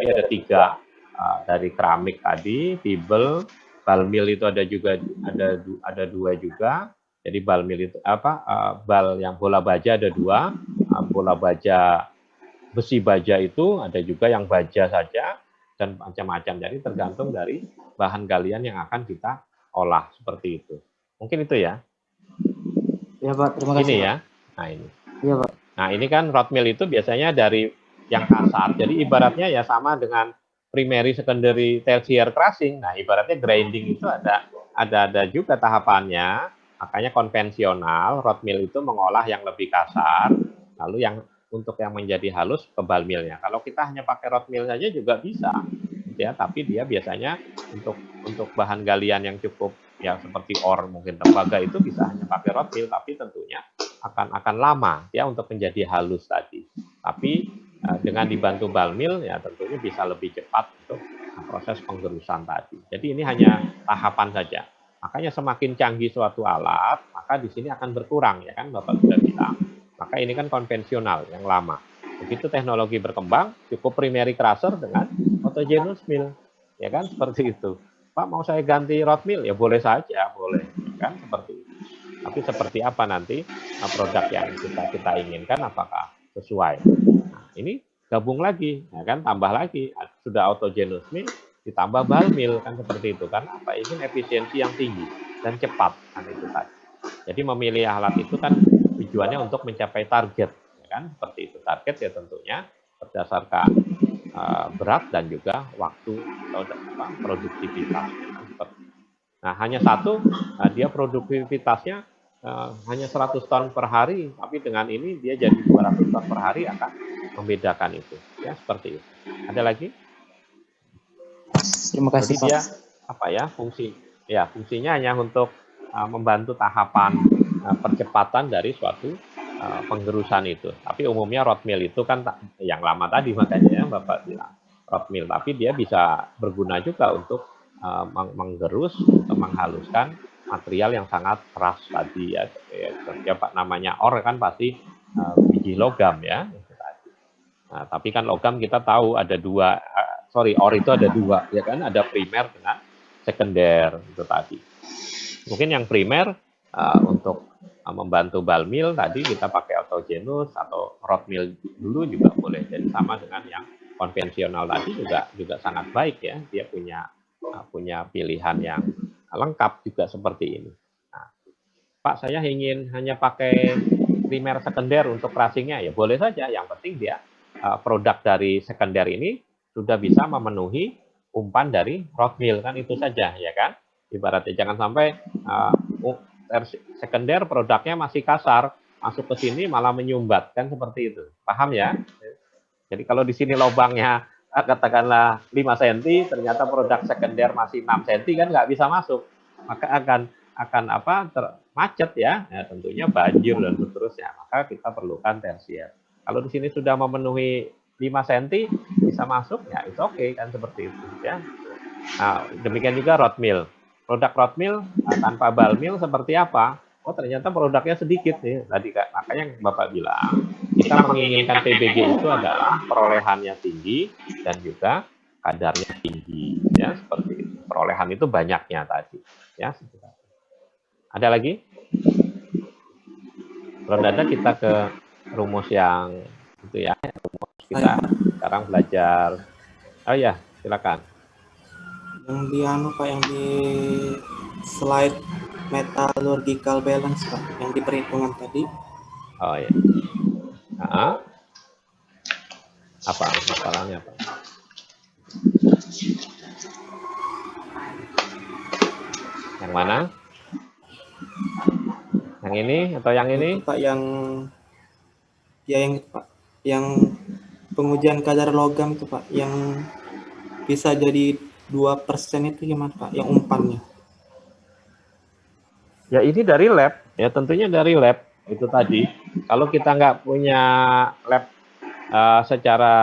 Jadi ada 3 dari keramik tadi, tibel, bal mill itu ada juga, ada 2 juga. Jadi bal mill itu bal yang bola baja ada 2, bola baja besi baja itu ada juga yang baja saja dan macam-macam. Jadi tergantung dari bahan galian yang akan kita olah seperti itu. Mungkin itu ya. Ya Pak, terima kasih. Ini Pak. ya. Nah ini. Iya Pak. Nah ini kan rod mill itu biasanya dari yang kasar. Jadi ibaratnya ya sama dengan primary, secondary, tertiary crushing. Nah ibaratnya grinding itu ada juga tahapannya. Makanya konvensional rod mill itu mengolah yang lebih kasar. Lalu yang untuk yang menjadi halus ke bal millnya. Kalau kita hanya pakai rod mill saja juga bisa, ya. Tapi dia biasanya untuk bahan galian yang cukup ya seperti ore mungkin tembaga itu bisa hanya pakai rod mill, tapi tentunya akan lama ya untuk menjadi halus tadi. Tapi dengan dibantu bal mill ya tentunya bisa lebih cepat untuk proses penggerusan tadi. Jadi ini hanya tahapan saja. Makanya semakin canggih suatu alat, maka di sini akan berkurang ya kan Bapak sudah bilang. Maka ini kan konvensional yang lama. Begitu teknologi berkembang, cukup primary crusher dengan autogenous mill. Ya kan seperti itu. Pak mau saya ganti rod mill? Ya boleh saja, boleh. Ya kan seperti itu. Tapi seperti apa nanti produk yang kita inginkan, apakah sesuai? Nah, ini gabung lagi, ya kan tambah lagi. Sudah autogenous mill, ditambah bal mill kan seperti itu. Karena apa? Ingin efisiensi yang tinggi dan cepat kan itu tadi. Jadi memilih alat itu kan tujuannya untuk mencapai target, ya kan seperti itu. Target ya tentunya berdasarkan berat dan juga waktu atau produktivitas. Nah hanya satu, dia produktivitasnya hanya 100 ton per hari, tapi dengan ini dia jadi 200 ton per hari akan membedakan itu. Ya seperti itu. Ada lagi? Terima kasih. Jadi dia apa ya fungsinya hanya untuk membantu tahapan percepatan dari suatu penggerusan itu. Tapi umumnya rod mill itu kan yang lama tadi makanya ya Bapak bilang rod mill, tapi dia bisa berguna juga untuk menggerus atau menghaluskan material yang sangat keras tadi ya Pak namanya ore kan pasti biji logam ya. Nah, tapi kan logam kita tahu ada 2, ore itu ada 2 ya kan, ada primer dengan sekunder itu tadi. Mungkin yang primer untuk membantu bal mill tadi kita pakai autogenous atau rod mill dulu juga boleh. Jadi sama dengan yang konvensional tadi juga sangat baik ya. Dia punya pilihan yang lengkap juga seperti ini. Nah, Pak saya ingin hanya pakai primer sekunder untuk crushingnya ya boleh saja. Yang penting dia produk dari sekunder ini sudah bisa memenuhi umpan dari rod mill kan itu saja ya kan. Ibaratnya jangan sampai sekunder produknya masih kasar, masuk ke sini malah menyumbat kan seperti itu. Paham ya? Jadi kalau di sini lubangnya katakanlah 5 cm, ternyata produk sekunder masih 6 cm kan nggak bisa masuk. Maka akan macet ya. Tentunya banjir dan seterusnya. Maka kita perlukan tersier. Kalau di sini sudah memenuhi 5 cm bisa masuk ya itu oke kan seperti itu ya. Nah, demikian juga rod mill. Produk rod mill tanpa bal mill seperti apa? Oh ternyata produknya sedikit nih. Tadi makanya Bapak bilang kita menginginkan PBG itu adalah perolehannya tinggi dan juga kadarnya tinggi ya seperti itu. Perolehan itu banyaknya tadi ya. Ada lagi? Kalau ada kita ke rumus yang itu ya. Rumus kita sekarang belajar. Oh ya, silakan. Yang di Pak, yang di slide metallurgical balance Pak, yang di perhitungan tadi. Oh ya. Apa masalahnya Pak? Yang mana? Yang ini atau yang ini? Itu Pak yang itu Pak, yang pengujian kadar logam itu Pak, yang bisa jadi 2% itu gimana Pak, yang umpannya? Ya ini dari lab, ya tentunya dari lab itu tadi. Kalau kita nggak punya lab secara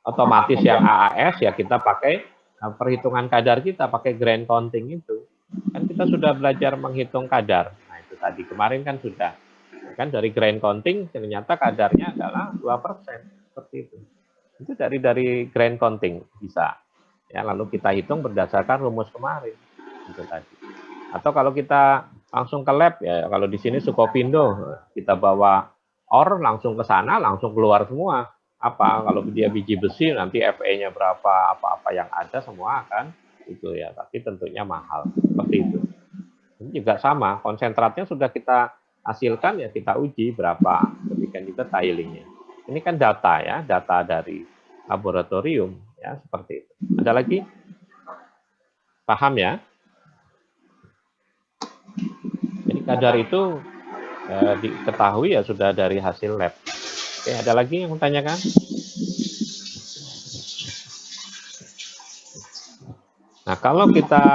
otomatis yang AAS, ya kita pakai perhitungan kadar kita, pakai grain counting itu. Kan kita sudah belajar menghitung kadar. Nah itu tadi, kemarin kan sudah. Kan dari grain counting ternyata kadarnya adalah 2%. Seperti itu. Itu dari grand counting bisa. Ya, lalu kita hitung berdasarkan rumus kemarin. Itu tadi. Atau kalau kita langsung ke lab, ya kalau di sini Sukopindo, kita bawa ore langsung ke sana, langsung keluar semua. Apa kalau dia biji besi nanti Fe-nya berapa, apa-apa yang ada semua kan itu ya, tapi tentunya mahal seperti itu. Ini juga sama, konsentratnya sudah kita hasilkan ya kita uji berapa ketika kita tilingnya. Ini kan data ya, data dari laboratorium ya seperti itu. Ada lagi? Paham ya? Jadi kadar itu diketahui ya sudah dari hasil lab. Oke, ada lagi yang menanyakan? Nah, kalau kita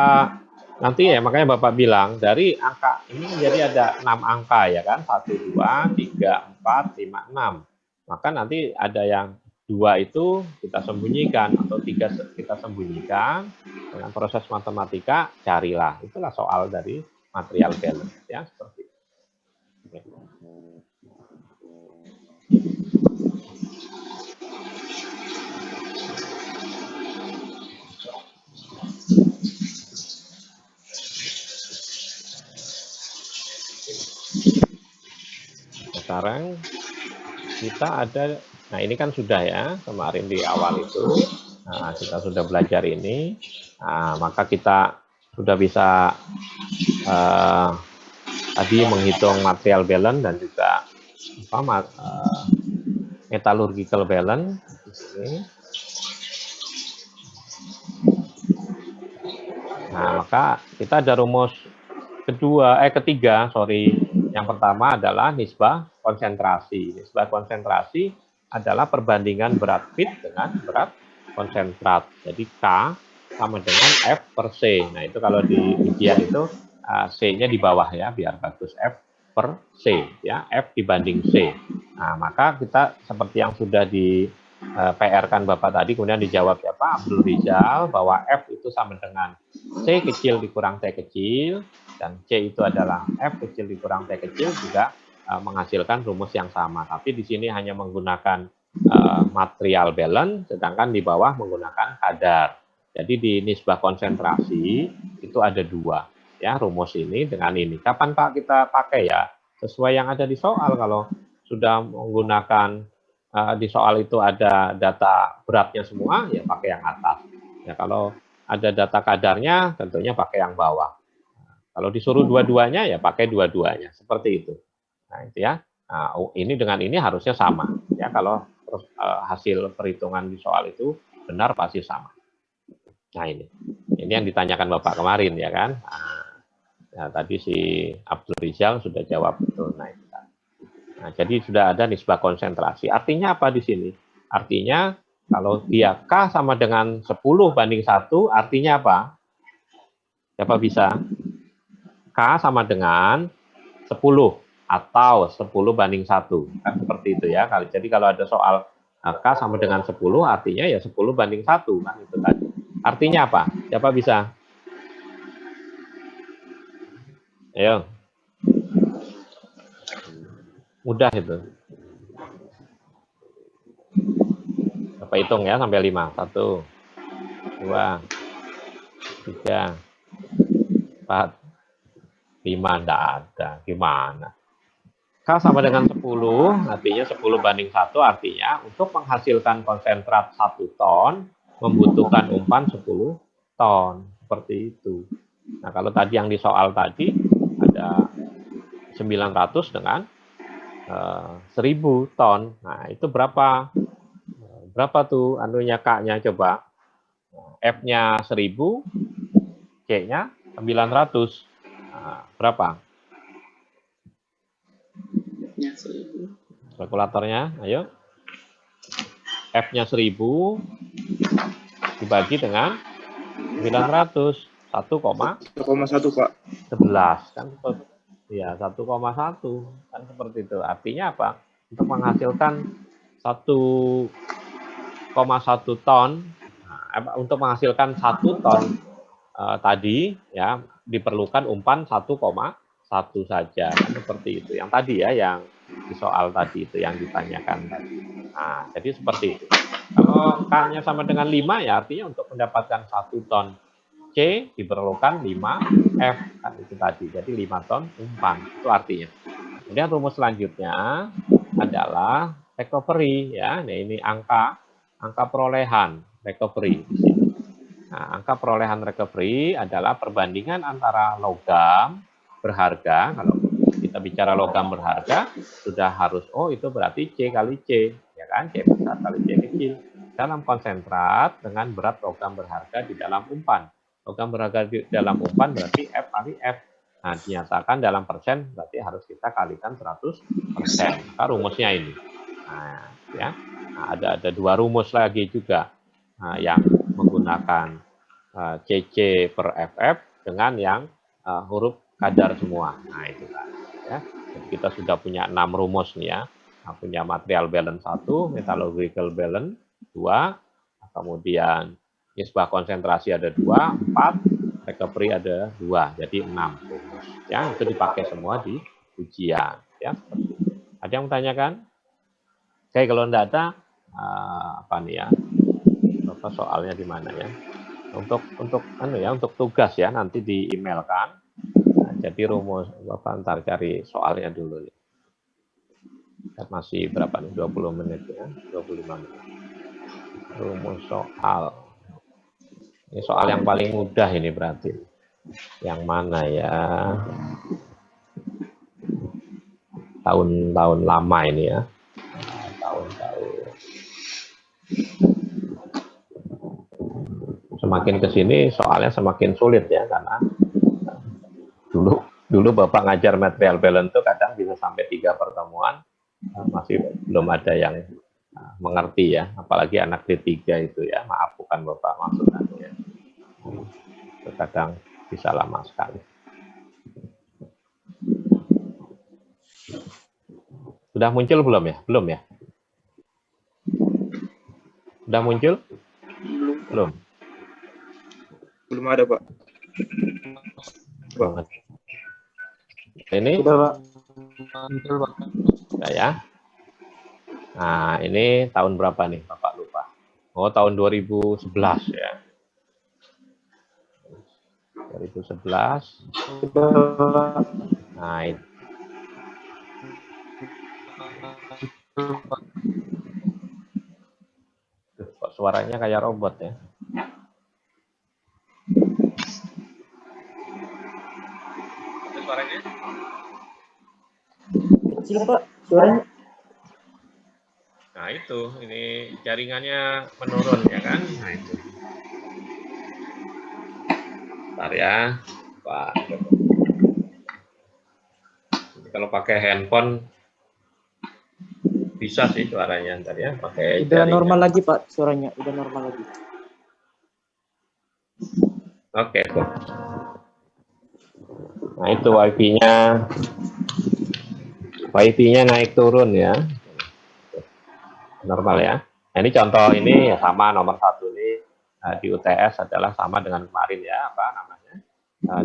nanti ya makanya Bapak bilang dari angka ini jadi ada 6 angka ya kan, 1, 2, 3, 4, 5, 6. Maka nanti ada yang 2 itu kita sembunyikan atau 3 kita sembunyikan dengan proses matematika carilah. Itulah soal dari material balance ya seperti itu. Sekarang kita ada, nah ini kan sudah ya kemarin di awal itu, nah kita sudah belajar ini, nah, maka kita sudah bisa tadi menghitung material balance dan juga apa, metallurgical balance. Nah maka kita ada rumus ketiga, yang pertama adalah nisbah konsentrasi. Nisbah konsentrasi adalah perbandingan berat fit dengan berat konsentrat. Jadi K sama dengan F per C. Nah itu kalau di ujian itu C-nya di bawah ya, biar bagus F per C ya, F dibanding C. Nah maka kita seperti yang sudah di PR-kan Bapak tadi, kemudian dijawab siapa? Abdul Rizal, bahwa F itu sama dengan C kecil dikurang T kecil, dan C itu adalah F kecil dikurang T kecil juga menghasilkan rumus yang sama. Tapi di sini hanya menggunakan material balance, sedangkan di bawah menggunakan kadar. Jadi di nisbah konsentrasi itu ada 2 ya rumus ini dengan ini. Kapan Pak kita pakai ya? Sesuai yang ada di soal. Kalau sudah menggunakan di soal itu ada data beratnya semua, ya pakai yang atas. Ya kalau ada data kadarnya, tentunya pakai yang bawah. Kalau disuruh dua-duanya, ya pakai dua-duanya. Seperti itu. Nah, itu ya. Nah, ini dengan ini harusnya sama. Ya, kalau hasil perhitungan di soal itu benar pasti sama. Nah, ini. Ini yang ditanyakan Bapak kemarin, ya kan? Nah, tadi si Abdul Rizal sudah jawab betul. Nah, jadi sudah ada nisbah konsentrasi. Artinya apa di sini? Artinya kalau dia K sama dengan 10 banding 1, artinya apa? Siapa bisa? K sama dengan 10 atau 10 banding 1. Kan seperti itu ya. Jadi kalau ada soal K sama dengan 10, artinya ya 10 banding 1. Kan itu tadi. Artinya apa? Siapa bisa? Ayo. Mudah itu. Apa hitung ya sampai 5. 1, 2, 3, 4, 5. Enggak ada. Gimana? K sama dengan 10, artinya 10 banding 1, artinya untuk menghasilkan konsentrat 1 ton, membutuhkan umpan 10 ton. Seperti itu. Nah, kalau tadi yang di soal tadi, ada 900 dengan 1000 ton. Nah, itu berapa? Berapa tuh anunya K-nya coba? F-nya 1000, C-nya 900. Nah, berapa? Kalkulatornya, ayo. F-nya 1000 dibagi dengan 900. 1,1 Pak. 11 kan ya 1,1 kan seperti itu. Artinya apa? Untuk menghasilkan 1,1 ton, untuk menghasilkan 1 ton tadi ya diperlukan umpan 1,1 saja kan seperti itu. Yang tadi ya yang di soal tadi itu yang ditanyakan tadi. Nah, jadi seperti itu. Kalau kalau K-nya sama dengan 5 ya artinya untuk mendapatkan 1 ton C diperlukan 5 F kan itu tadi. Jadi 5 ton umpan itu artinya. Kemudian rumus selanjutnya adalah recovery ya. Nah, ini angka perolehan recovery di sini. Nah, angka perolehan recovery adalah perbandingan antara logam berharga. Kalau kita bicara logam berharga, sudah harus, oh itu berarti C kali C, ya kan? C besar kali C kecil. Dalam konsentrat dengan berat logam berharga di dalam umpan. Logam berharga di dalam umpan berarti F kali F. Nah, dinyatakan dalam persen berarti harus kita kalikan 100%. Maka rumusnya ini. Nah, ya. Nah, ada 2 rumus lagi juga. Nah, yang menggunakan CC per FF dengan yang huruf kadar semua. Nah, itu kan. Ya. Jadi kita sudah punya 6 rumus nih ya. Nah, punya material balance 1, metallurgical balance 2, kemudian nisbah konsentrasi ada 2, 4, recovery ada 2, jadi 6 rumus. Ya, itu dipakai semua di ujian. Ya. Ada yang menanyakan? Oke, kalau enggak ada, apa nih ya? Apa soalnya di mana ya? Untuk tugas ya nanti di email kan. Nah, jadi rumus Bapak ntar cari soalnya dulu nih. Masih berapa nih? 20 menit ya, 25 menit. Rumus soal. Ini soal yang paling mudah ini berarti. Yang mana ya? Tahun-tahun lama ini ya. Tahun-tahun. Semakin ke sini soalnya semakin sulit ya, karena dulu Bapak ngajar material balance itu kadang bisa sampai 3 pertemuan masih belum ada yang mengerti ya, apalagi anak D3 itu ya. Maaf, bukan Bapak maksudnya ya. Itu kadang bisa lama sekali. Sudah muncul belum ya? Belum ya? Sudah muncul? Belum. Belum ada, Pak. Belum. Ini Sudah, Pak. Muncul, Pak. Sudah ya. Nah, ini tahun berapa nih Bapak lupa? Oh, tahun 2011 ya. 2011. Nah, itu. Kok suaranya kayak robot ya? Suaranya? Kecil, Pak, suaranya. Nah, itu, ini jaringannya menurun ya kan? Nah, itu. Bentar ya, Pak. Kalau pakai handphone bisa sih suaranya ntar ya, pakai Udah jaringan. normal lagi, Pak, suaranya. Udah normal lagi. Oke, tuh. Nah, itu wifi-nya naik turun ya. Normal ya. Nah, ini contoh ini ya sama nomor 1 ini di UTS adalah sama dengan kemarin ya, apa namanya?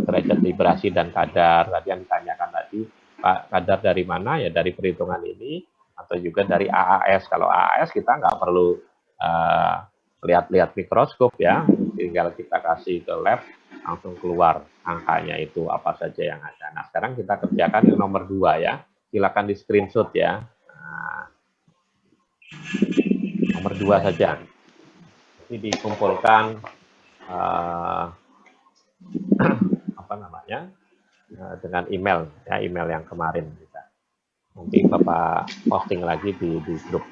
Derajat vibrasi dan kadar. Tadi yang ditanyakan tadi, Pak, kadar dari mana? Ya dari perhitungan ini atau juga dari AAS. Kalau AAS kita nggak perlu lihat-lihat mikroskop ya, tinggal kita kasih ke lab langsung keluar angkanya itu apa saja yang ada. Nah, sekarang kita kerjakan yang nomor 2 ya. Silakan di screenshot ya. Nah, nomor 2 saja. Ini dikumpulkan apa namanya? Dengan email ya, email yang kemarin kita. Nanti Bapak posting lagi di grup.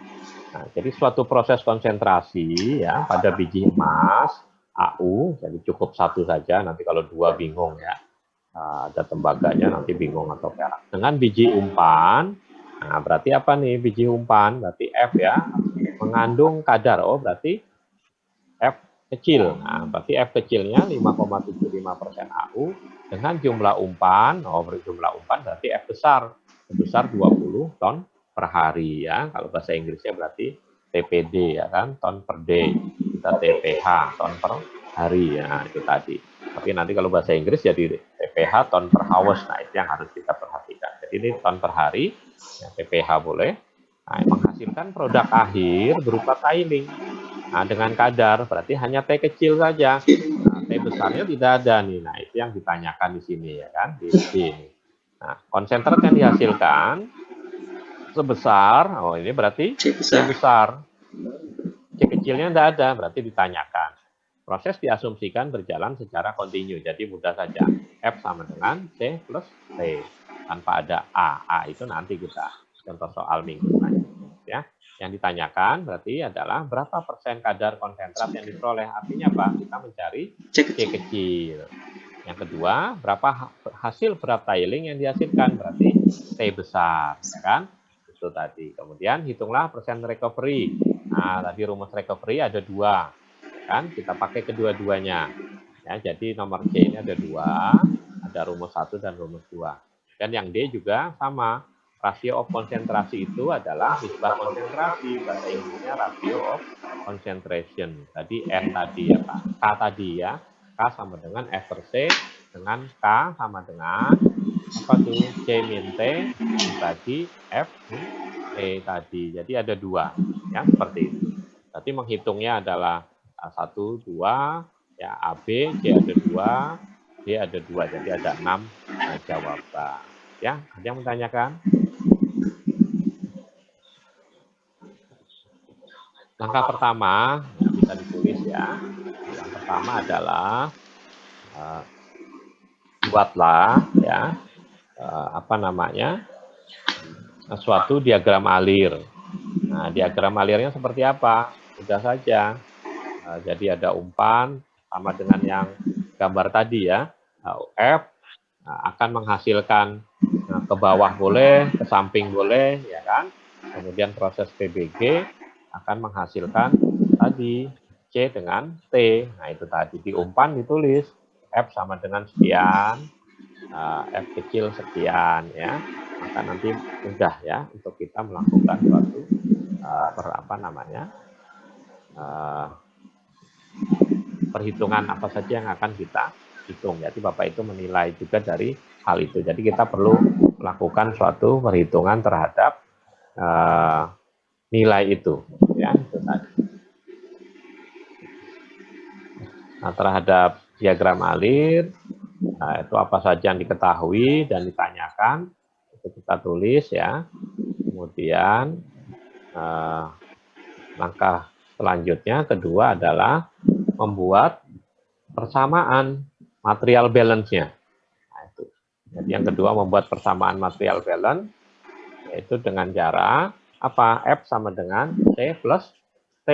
Nah, jadi suatu proses konsentrasi ya pada biji emas AU, jadi cukup 1 saja. Nanti kalau 2 bingung ya, ada tembaganya nanti bingung atau perak. Dengan biji umpan, nah berarti apa nih biji umpan? Berarti F ya, mengandung kadar. Oh berarti F kecil. Nah, berarti F kecilnya 5,75% AU dengan jumlah umpan. Oh jumlah umpan berarti F besar, sebesar 20 ton per hari ya. Kalau bahasa Inggrisnya berarti TPD ya kan, ton per day. Kita TPH, ton per hari ya, itu tadi. Tapi nanti kalau bahasa Inggris jadi TPH, ton per hours. Nah, itu yang harus kita perhatikan. Jadi ini ton per hari, ya, TPH boleh. Nah, menghasilkan produk akhir berupa tiling. Nah, dengan kadar berarti hanya T kecil saja. Nah, T besarnya tidak ada nih. Nah, itu yang ditanyakan di sini ya kan, di D. Nah, konsentrat yang dihasilkan sebesar, oh ini berarti C C besar. besar. C kecilnya tidak ada, berarti ditanyakan. Proses diasumsikan berjalan secara kontinu, jadi mudah saja. F sama dengan C plus T, tanpa ada A. A itu nanti kita contoh soal minggu selanjutnya. Ya. Yang ditanyakan berarti adalah berapa persen kadar konsentrat yang diperoleh. Artinya apa? Kita mencari C kecil. Yang kedua, berapa hasil berat tiling yang dihasilkan. Berarti T besar. Ya kan? Itu tadi. Kemudian hitunglah persen recovery. Nah, tadi rumus recovery ada 2. Kan kita pakai kedua-duanya ya, jadi nomor C ini ada 2, ada rumus 1 dan rumus 2. Dan yang D juga sama, ratio of konsentrasi itu adalah nisbah konsentrasi, bahasa Inggrisnya ratio of concentration. Tadi N tadi ya Pak, K tadi ya, K sama dengan F per C dengan K sama dengan apa tuh, C min T dibagi F min T tadi. Jadi ada 2 ya, seperti itu. Berarti menghitungnya adalah 1, 2, ya AB, C ada 2, D ada 2, jadi ada 6 jawaban. Ya, ada yang menanyakan? Langkah pertama, ya, bisa ditulis ya. Yang pertama adalah buatlah ya apa namanya, suatu diagram alir. Nah, diagram alirnya seperti apa? Mudah saja. Jadi ada umpan sama dengan yang gambar tadi ya. F akan menghasilkan ke bawah boleh, ke samping boleh, ya kan. Kemudian proses PBG akan menghasilkan tadi C dengan T. Nah, itu tadi di umpan ditulis F sama dengan sekian, F kecil sekian ya. Maka nanti mudah ya untuk kita melakukan suatu perhitungan apa saja yang akan kita hitung. Jadi Bapak itu menilai juga dari hal itu. Jadi kita perlu melakukan suatu perhitungan terhadap nilai itu. Ya, itu tadi. Nah, terhadap diagram alir, itu apa saja yang diketahui dan ditanyakan, itu kita tulis ya. Kemudian langkah selanjutnya kedua adalah membuat persamaan material balance-nya. Nah, itu. Jadi yang kedua membuat persamaan material balance, yaitu dengan cara apa? F sama dengan C plus T,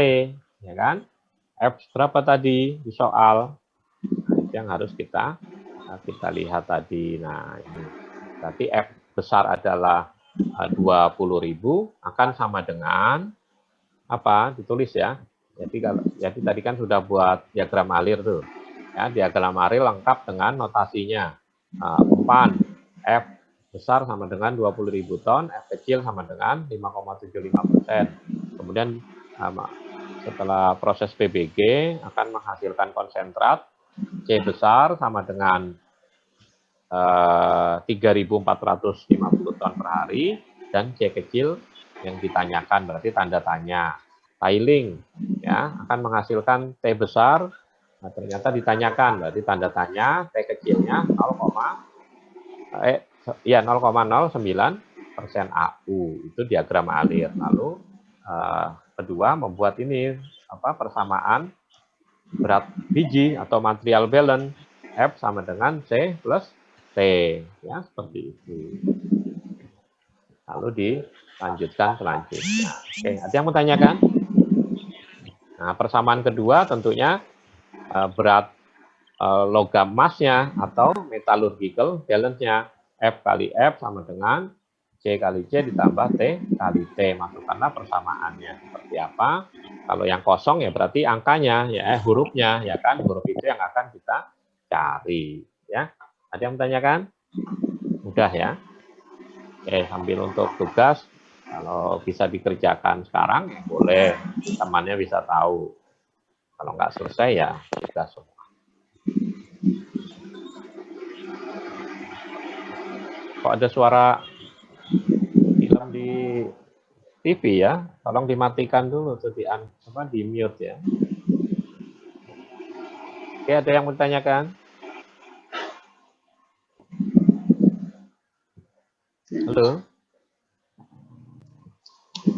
ya kan? F berapa tadi di soal? Nah, itu yang harus kita lihat tadi. Nah, ini berarti F besar adalah 20.000 akan sama dengan apa? Ditulis ya. Jadi tadi kan sudah buat diagram alir tuh. Ya, diagram alir lengkap dengan notasinya. Umpan F besar sama dengan 20.000 ton, F kecil sama dengan 5,75%. Kemudian setelah proses PBG akan menghasilkan konsentrat C besar sama dengan 3.450 ton per hari, dan C kecil yang ditanyakan berarti tanda tanya. Tiling ya akan menghasilkan T besar, nah ternyata ditanyakan berarti tanda tanya, T kecilnya 0,09% AU, itu diagram alir. Lalu kedua membuat ini apa, persamaan berat biji atau material balance, F sama dengan C plus T, ya seperti itu. Lalu dilanjutkan selanjutnya. Oke, ada yang mau tanyakan? Nah, persamaan kedua tentunya berat logam emasnya atau metallurgical balance-nya. F kali F sama dengan C kali C ditambah T kali T. Masukkanlah persamaannya seperti apa. Kalau yang kosong ya berarti angkanya, ya hurufnya, ya kan, huruf itu yang akan kita cari. Ya, ada yang menanyakan? Mudah ya. Oke, sambil untuk tugas, kalau bisa dikerjakan sekarang, ya boleh. Temannya bisa tahu. Kalau nggak selesai ya tugas semua. Kok ada suara film di TV ya, tolong dimatikan dulu tuh di mute ya. Oke, ada yang mau ditanyakan? Halo?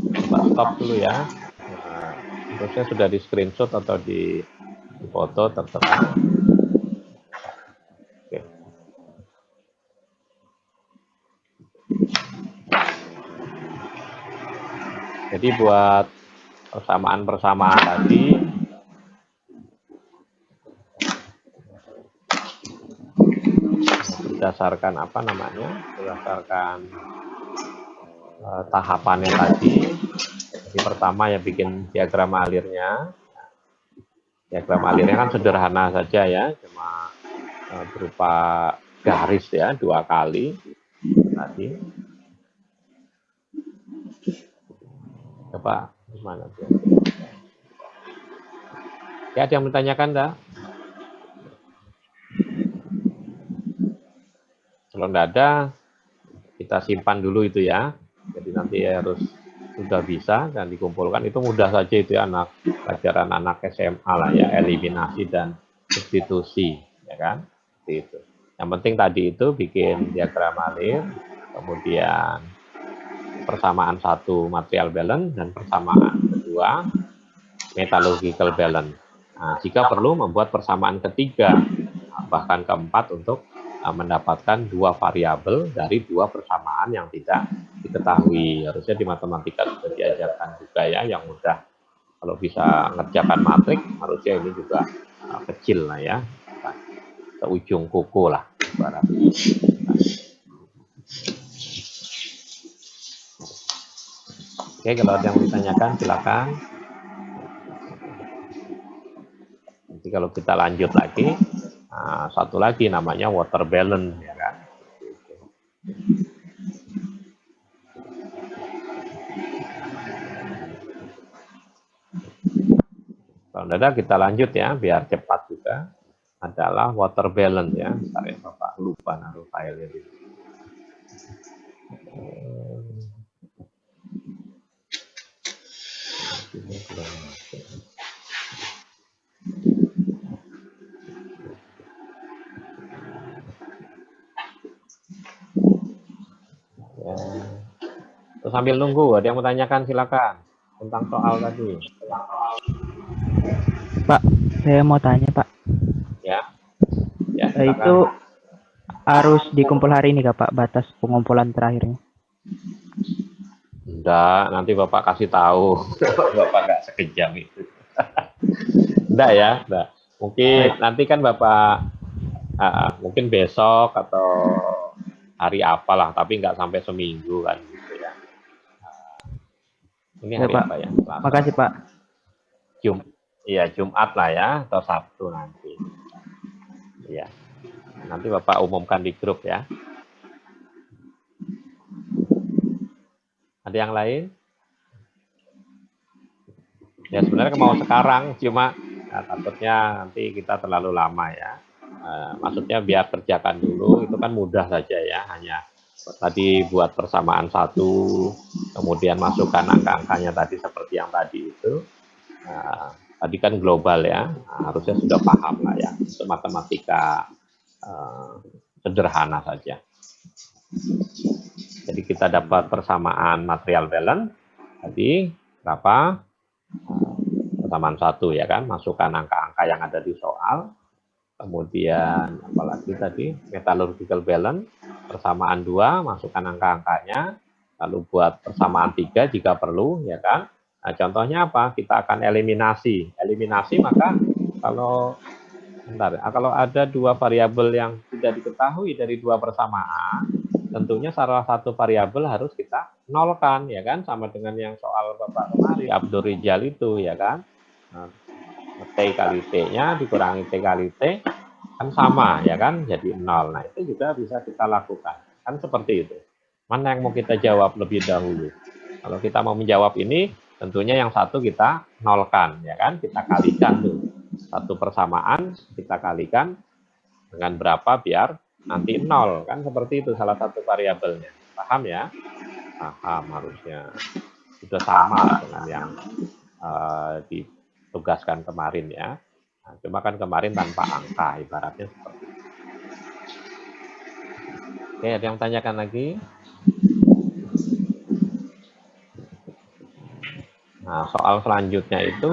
Coba stop dulu ya. Nah, harusnya sudah di screenshot atau di foto, terserah. Oke. Jadi buat persamaan-persamaan tadi, berdasarkan apa namanya, berdasarkan tahapannya tadi. Jadi pertama ya bikin diagram alirnya. Diagram alirnya kan sederhana saja ya, cuma berupa garis ya, 2 kali tadi. Coba gimana tuh? Ya, ada yang menanyakan enggak? Kalau enggak ada, kita simpan dulu itu ya. Jadi nanti harus sudah bisa dan dikumpulkan. Itu mudah saja itu ya, pelajaran anak SMA lah ya, eliminasi dan substitusi, ya kan? Seperti itu. Yang penting tadi itu bikin diagram alir, kemudian persamaan satu material balance dan persamaan kedua metallurgical balance. Nah, jika perlu membuat persamaan ketiga, bahkan keempat untuk mendapatkan 2 variabel dari 2 persamaan yang tidak diketahui. Harusnya di matematika sudah diajarkan juga ya, yang mudah. Kalau bisa ngerjakan matrik, harusnya ini juga kecil lah ya, seujung kuku lah ibarat. Oke, kalau ada yang ditanyakan silakan. Nanti kalau kita lanjut lagi, satu lagi namanya water balance ya kan. Kalau ada kita lanjut ya, biar cepat juga. Adalah water balance ya. Bentar ya, Bapak lupa naruh filenya di sini. Ya. Terus sambil nunggu, ada yang mau tanyakan silakan tentang soal tadi. Pak, saya mau tanya Pak. Ya. Ya, Itu harus dikumpul hari ini Kak Pak, batas pengumpulan terakhirnya? Enggak, nanti Bapak kasih tahu. Bapak nggak sekejam itu. Enggak ya, enggak. Mungkin nanti kan Bapak mungkin besok atau hari apalah, tapi nggak sampai seminggu kan gitu ya. Ini hari Pak. apa ya? Selasa. Makasih Pak. Jumat lah ya, atau Sabtu nanti. Iya. Nanti Bapak umumkan di grup ya. Ada yang lain? Ya sebenarnya mau sekarang, cuma takutnya nanti kita terlalu lama ya. Maksudnya biar kerjakan dulu, itu kan mudah saja ya, hanya tadi buat persamaan satu, kemudian masukkan angka-angkanya tadi seperti yang tadi itu. Tadi kan global ya, harusnya sudah paham lah ya, untuk matematika sederhana saja. Jadi kita dapat persamaan material balance tadi berapa? Persamaan satu ya kan, masukkan angka-angka yang ada di soal. Kemudian apalagi tadi metallurgical balance, persamaan 2, masukkan angka-angkanya. Lalu buat persamaan 3 jika perlu ya kan. Nah, contohnya apa? Kita akan eliminasi. Eliminasi maka kalau ada 2 variabel yang tidak diketahui dari 2 persamaan, tentunya salah satu variabel harus kita nolkan ya kan, sama dengan yang soal Bapak kemarin Abdur Rijal itu ya kan. Nah, T kali T-nya dikurangi T kali T kan sama ya kan, jadi 0. Nah, itu juga bisa kita lakukan. Kan seperti itu. Mana yang mau kita jawab lebih dahulu? Kalau kita mau menjawab ini, tentunya yang satu kita nolkan ya kan, kita kalikan tuh. Satu persamaan kita kalikan dengan berapa biar nanti 0 kan, seperti itu salah satu variabelnya. Paham ya? Paham harusnya. sudah sama dengan yang ditugaskan kemarin ya. Nah, cuma kan kemarin tanpa angka, ibaratnya seperti itu. Oke, ada yang tanyakan lagi? Nah, soal selanjutnya itu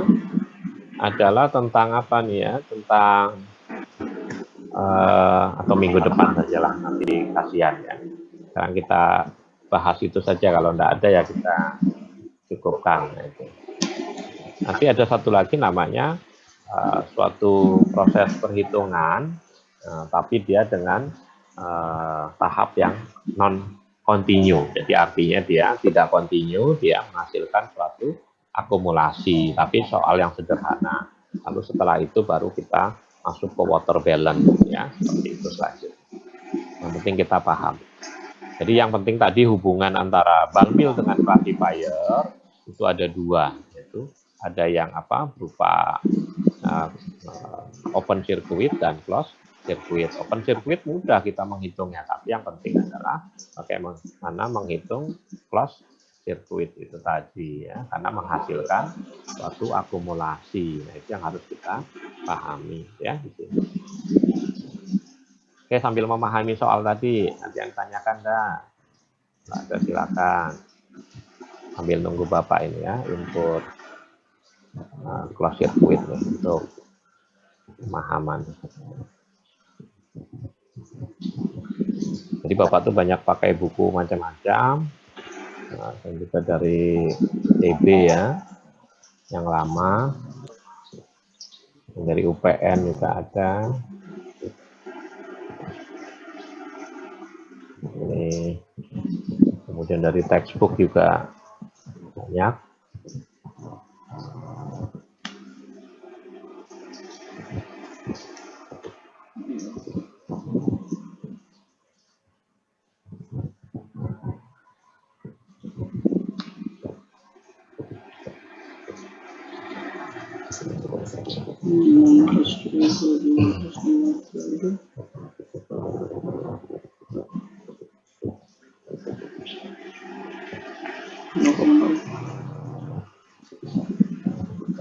adalah tentang apa nih ya? Tentang atau minggu depan sajalah, nanti kasihan ya. Sekarang kita bahas itu saja, kalau tidak ada ya kita cukupkan. Nah, itu. Nanti ada satu lagi namanya suatu proses perhitungan, tapi dia dengan tahap yang non continue. Jadi artinya dia tidak continue, dia menghasilkan suatu akumulasi, tapi soal yang sederhana. Lalu setelah itu baru kita masuk ke water balance ya, seperti itu selanjutnya. Yang penting kita paham. Jadi yang penting tadi hubungan antara balmil dengan classifier itu ada dua, yaitu ada yang apa berupa open circuit dan closed circuit. Open circuit mudah kita menghitungnya, tapi yang penting adalah bagaimana menghitung closed circuit itu tadi ya, karena menghasilkan suatu akumulasi. Nah, itu yang harus kita pahami ya di sini. Oke, sambil memahami soal tadi, nanti yang tanyakan dah. Ada silakan. Sambil nunggu Bapak ini ya, input closed circuit nih, untuk pemahaman. Jadi Bapak tuh banyak pakai buku macam-macam, dan juga dari TB ya, yang lama, dari UPN juga ada. Ini kemudian dari textbook juga banyak.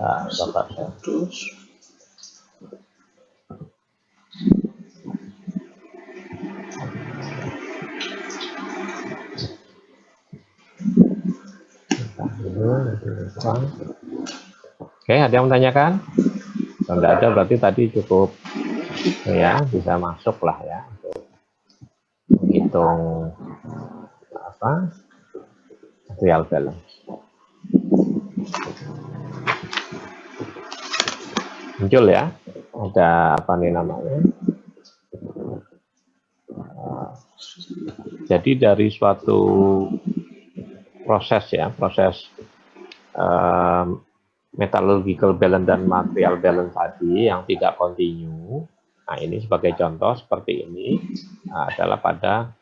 Nah, Bapak. Oke, ada yang menanyakan? Kalau tidak ada berarti tadi cukup ya, bisa masuk lah ya untuk menghitung apa real balance. Muncul ya, ada apa nih namanya? Jadi dari suatu proses ya, proses metallurgical balance dan material balance tadi yang tidak continue. Nah, ini sebagai contoh seperti ini adalah pada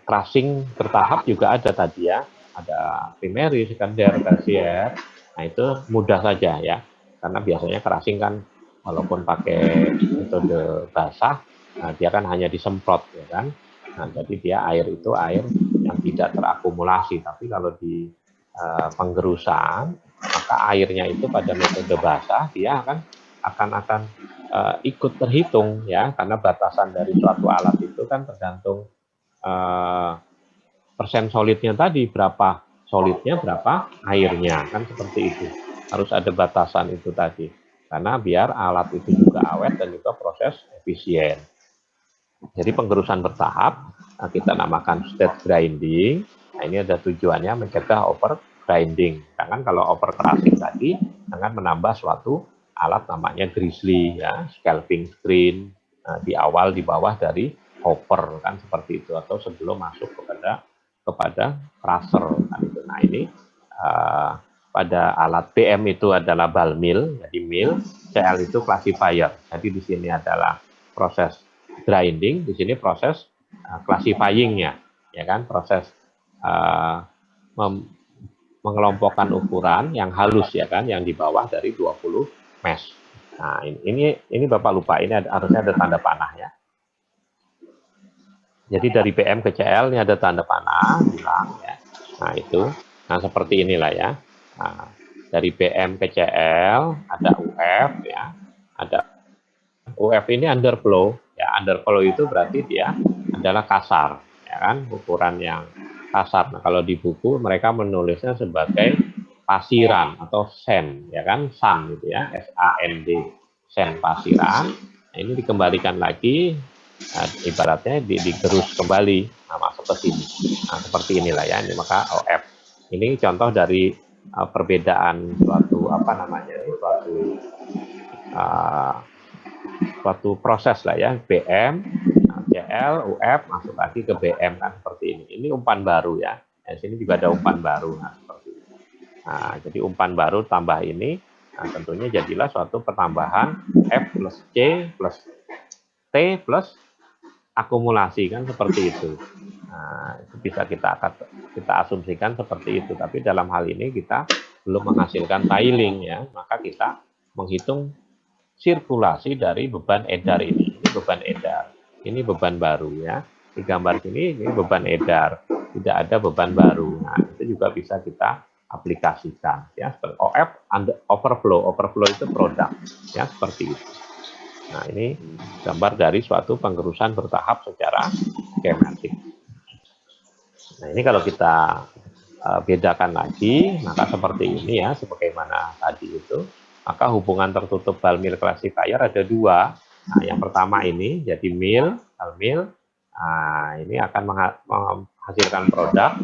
crushing bertahap juga ada tadi ya. Ada primary, sekunder, tersier. Nah, itu mudah saja ya. Karena biasanya crushing kan walaupun pakai metode basah, dia kan hanya disemprot ya kan. Nah, jadi dia air itu air yang tidak terakumulasi. Tapi kalau di penggerusan, maka airnya itu pada metode basah dia akan ikut terhitung ya, karena batasan dari suatu alat itu kan tergantung persen solidnya tadi, berapa solidnya, berapa airnya, kan seperti itu. Harus ada batasan itu tadi, karena biar alat itu juga awet dan juga proses efisien. Jadi penggerusan bertahap, kita namakan state grinding. Nah, ini ada tujuannya mencegah over grinding. Sedangkan kalau over crushing tadi, dengan menambah suatu alat namanya grizzly, ya, scalping screen, di awal, di bawah dari hopper, kan seperti itu, atau sebelum masuk kepada crusher. Kan itu. Nah, ini pada alat PM itu adalah ball mill, jadi mill, CL itu classifier. Jadi di sini adalah proses grinding, di sini proses classifying-nya, ya kan, proses mengelompokkan ukuran yang halus ya kan, yang di bawah dari 20 mesh. Nah, ini Bapak lupa, ini harusnya ada tanda panah ya. Jadi dari PM ke CL ini ada tanda panah bilang ya. Nah, itu Nah, seperti inilah ya. Nah, dari BM ke CL ada UF ya. Ada UF ini underflow ya. Underflow itu berarti dia adalah kasar ya kan, ukuran yang kasar. Nah, kalau di buku mereka menulisnya sebagai pasiran atau sand ya kan, sand gitu ya, SAND, sand pasiran. Nah, ini dikembalikan lagi, nah, ibaratnya digerus kembali, nah, masuk ke sini. Nah, seperti inilah ya. Ini maka OF. Ini contoh dari perbedaan suatu apa namanya, uh, suatu proses lah ya, BM, CL, UF masuk lagi ke BM kan seperti ini. Ini umpan baru ya. Di sini juga ada umpan baru, nah seperti ini. Nah, jadi umpan baru tambah ini, nah tentunya jadilah suatu pertambahan F plus C plus T plus akumulasi kan seperti itu. Nah, itu bisa kita asumsikan seperti itu. Tapi dalam hal ini kita belum menghasilkan tiling ya, maka kita menghitung sirkulasi dari beban edar ini. Ini beban edar, ini beban baru ya. Di gambar sini ini beban edar, tidak ada beban baru. Nah, itu juga bisa kita aplikasikan ya. OF overflow, overflow itu produk ya, seperti itu. Nah, ini gambar dari suatu pengerusan bertahap secara skematik. Nah, ini kalau kita bedakan lagi, maka seperti ini ya, sebagaimana tadi itu, maka hubungan tertutup Bal-Mil classifier ada dua. Nah, yang pertama ini jadi mil, Bal-Mil, nah, ini akan menghasilkan produk.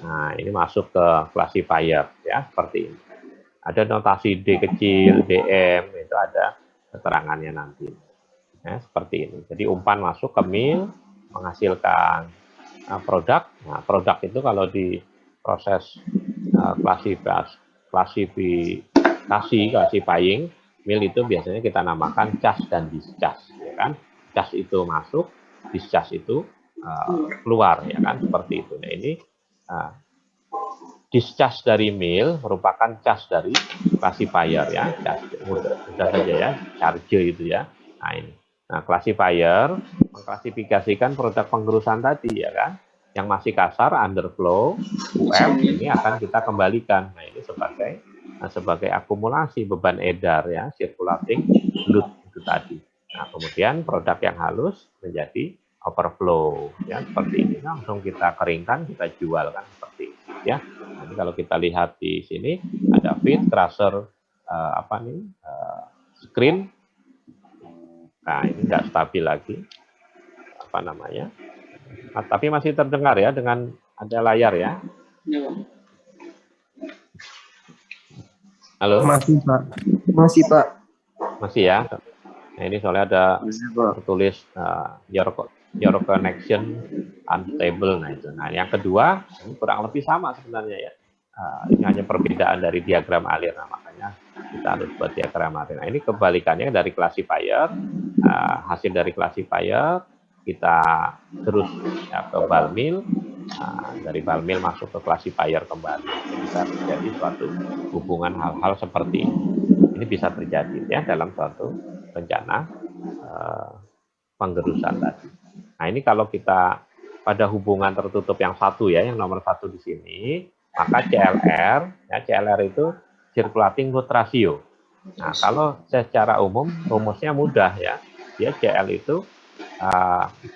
Nah, ini masuk ke classifier ya, seperti ini. Ada notasi D kecil, DM, itu ada keterangannya nanti. Ya, seperti ini. Jadi umpan masuk ke mil, menghasilkan produk. Nah, produk itu kalau di proses classifying, mil itu biasanya kita namakan charge dan discharge, ya kan? Charge itu masuk, discharge itu keluar, ya kan? Seperti itu. Nah, ini discharge dari mil merupakan charge dari classifier ya, mudah saja ya, charge itu ya. Nah, ini. Nah, classifier mengklasifikasikan produk pengerusan tadi ya kan, yang masih kasar underflow UF ini akan kita kembalikan. Nah, ini sebagai akumulasi beban edar ya, circulating fluid itu tadi. Nah, kemudian produk yang halus menjadi overflow ya, seperti ini. Langsung kita keringkan, kita jual kan seperti ini ya. Jadi kalau kita lihat di sini ada feed, crusher, screen. Nah, ini nggak stabil lagi, apa namanya? Nah, tapi masih terdengar ya dengan ada layar ya. Halo? Masih, Pak. Masih, Pak. Masih ya. Nah, ini soalnya ada tertulis your connection unstable. Nah, itu. Nah, yang kedua ini kurang lebih sama sebenarnya ya. Ini hanya perbedaan dari diagram alir. Nah, makanya kita harus buat diagram alir. Nah, ini kebalikannya dari classifier. Hasil dari classifier kita terus ya, ke Bal-Mil. Dari Bal-Mil masuk ke classifier kembali. Bisa terjadi suatu hubungan hal-hal seperti ini. Ini bisa terjadi ya dalam suatu rencana penggerusan tadi. Nah, ini kalau kita pada hubungan tertutup yang satu ya, yang nomor satu di sini, maka CLR, ya CLR itu circulating load ratio. Nah, kalau secara umum rumusnya mudah ya, dia CL itu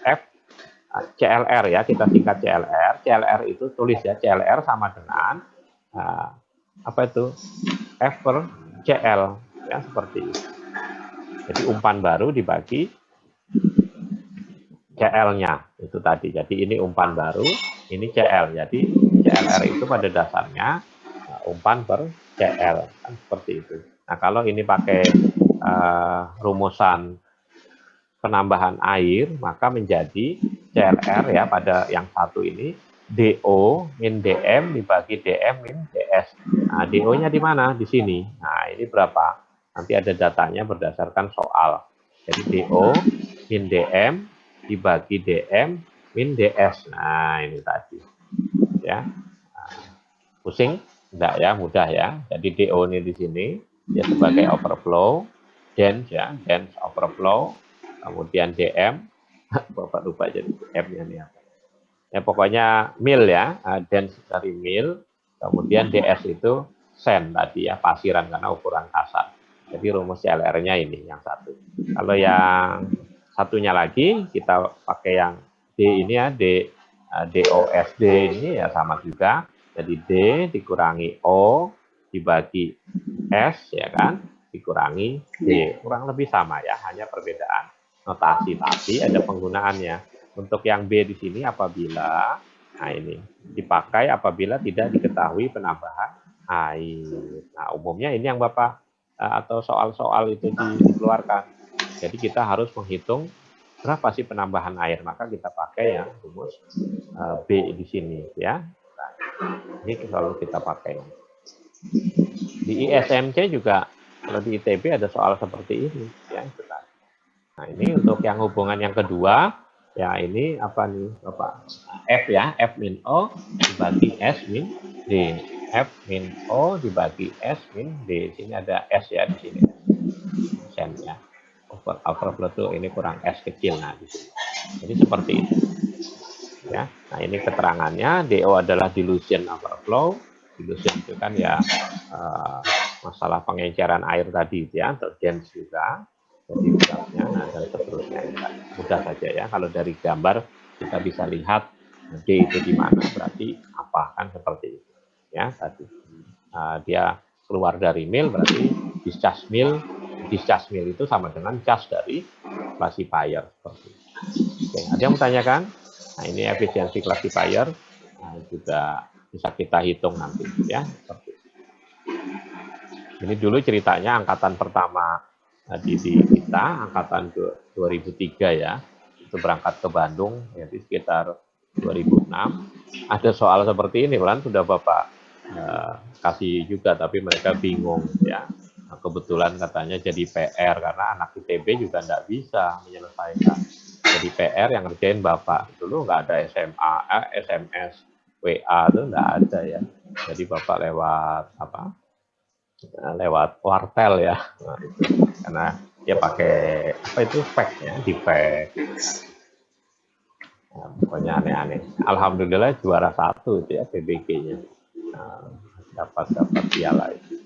F CLR ya, kita singkat CLR. CLR itu tulis ya, CLR sama dengan apa itu F per CL ya, seperti itu. Jadi umpan baru dibagi CL-nya itu tadi. Jadi ini umpan baru, ini CL. Jadi CLR itu pada dasarnya umpan per CL kan seperti itu. Nah, kalau ini pakai rumusan penambahan air, maka menjadi CLR ya pada yang satu ini DO min DM dibagi DM min DS. Nah, DO-nya di mana? Di sini. Nah, ini berapa? Nanti ada datanya berdasarkan soal. Jadi DO min DM dibagi DM min DS. Nah, ini tadi. Ya. Nah, pusing? Enggak ya, mudah ya. Jadi DO ini di sini dia sebagai overflow, dense ya, dense overflow. Kemudian DM, Bapak lupa jadi DM-nya nih apa. Ya pokoknya mil ya, dense dari mil, Kemudian DS itu sand tadi ya, pasiran karena ukuran kasar. Jadi rumus CLR-nya ini yang satu. Kalau yang satunya lagi kita pakai yang D ini ya, DOSD ini ya sama juga. Jadi D dikurangi O dibagi S ya kan, dikurangi D. Kurang lebih sama ya, hanya perbedaan notasi, tapi ada penggunaannya. Untuk yang B di sini apabila, nah ini dipakai apabila tidak diketahui penambahan air. Nah umumnya ini yang Bapak atau soal-soal itu dikeluarkan. Jadi kita harus menghitung berapa sih penambahan air, maka kita pakai yang rumus B di sini ya. Nah, ini selalu kita pakai. Di ISMC juga, kalau di ITB ada soal seperti ini ya. Nah ini untuk yang hubungan yang kedua, ya ini apa nih Bapak? F ya, F min O dibagi S min D. F min O dibagi S min D. Sini ada S ya di sini. Sen ya. Overflow itu ini kurang S kecil, nah di sini. Jadi seperti itu. Ya. Nah ini keterangannya, DO adalah dilution overflow. Dilution itu kan ya masalah pengenceran air tadi ya, atau dense juga. Jadi udaranya, nah, dan seterusnya. Mudah saja ya, kalau dari gambar kita bisa lihat D itu di mana, berarti apa, kan seperti itu. Ya, tadi dia keluar dari mil, berarti discharge mil itu sama dengan charge dari classifier. Seperti itu. Oke, ada yang menanyakan? Nah, ini efisiensi classifier, nah, juga bisa kita hitung nanti ya. Seperti itu. Ini dulu ceritanya angkatan pertama di kita, angkatan 2003 ya, itu berangkat ke Bandung, jadi sekitar 2006. Ada soal seperti ini, kan sudah Bapak kasih juga, tapi mereka bingung ya. Nah, kebetulan katanya jadi PR, karena anak ITB juga tidak bisa menyelesaikan. Jadi PR yang ngerjain Bapak. Dulu nggak ada SMA, SMS, WA itu nggak ada ya. Jadi Bapak lewat apa? Lewat wartel ya, nah, itu. Karena dia pakai apa itu fax ya, di fax. Nah, pokoknya aneh-aneh. Alhamdulillah juara 1 itu ya PBG-nya, nah, dapat piala itu,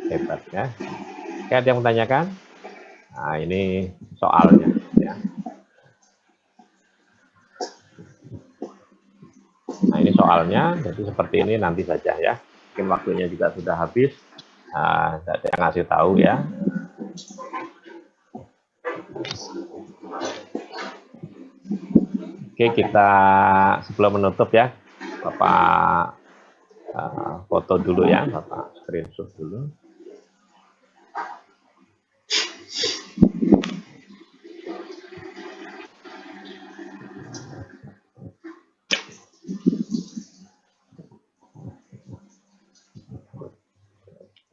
hebat ya. Oke, ada yang menanyakan? Nah ini soalnya ya. Nah ini soalnya, jadi seperti ini nanti saja ya. Mungkin waktunya juga sudah habis. Saya ngasih tahu ya. Oke, kita sebelum menutup ya, Bapak foto dulu ya, Bapak screenshot dulu.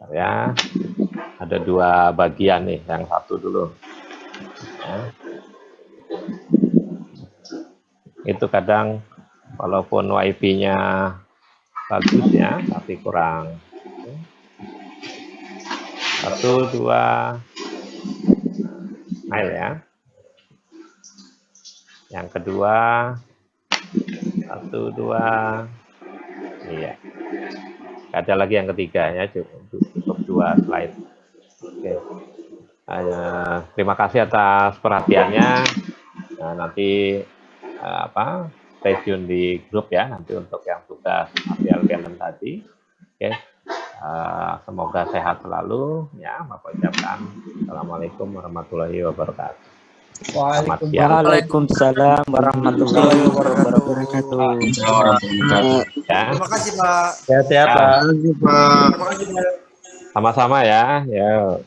Ya, ada 2 bagian nih, yang satu dulu. Ya. Itu kadang walaupun WiFi-nya bagus ya, tapi kurang. 1, 2 mail ya. Yang kedua 1, 2, iya. Ada lagi yang ketiga ya, cukup 2 slide. Oke. Terima kasih atas perhatiannya. Nah, nanti stay tune di grup ya, nanti untuk yang tugas material Canon tadi. Oke. Semoga sehat selalu ya. Bapak ucapkan assalamualaikum warahmatullahi wabarakatuh. Waalaikumsalam warahmatullahi wabarakatuh. Ya. Terima kasih Pak. Sehat-sehat, Pak. Terima kasih Pak. Sama-sama ya. Ya.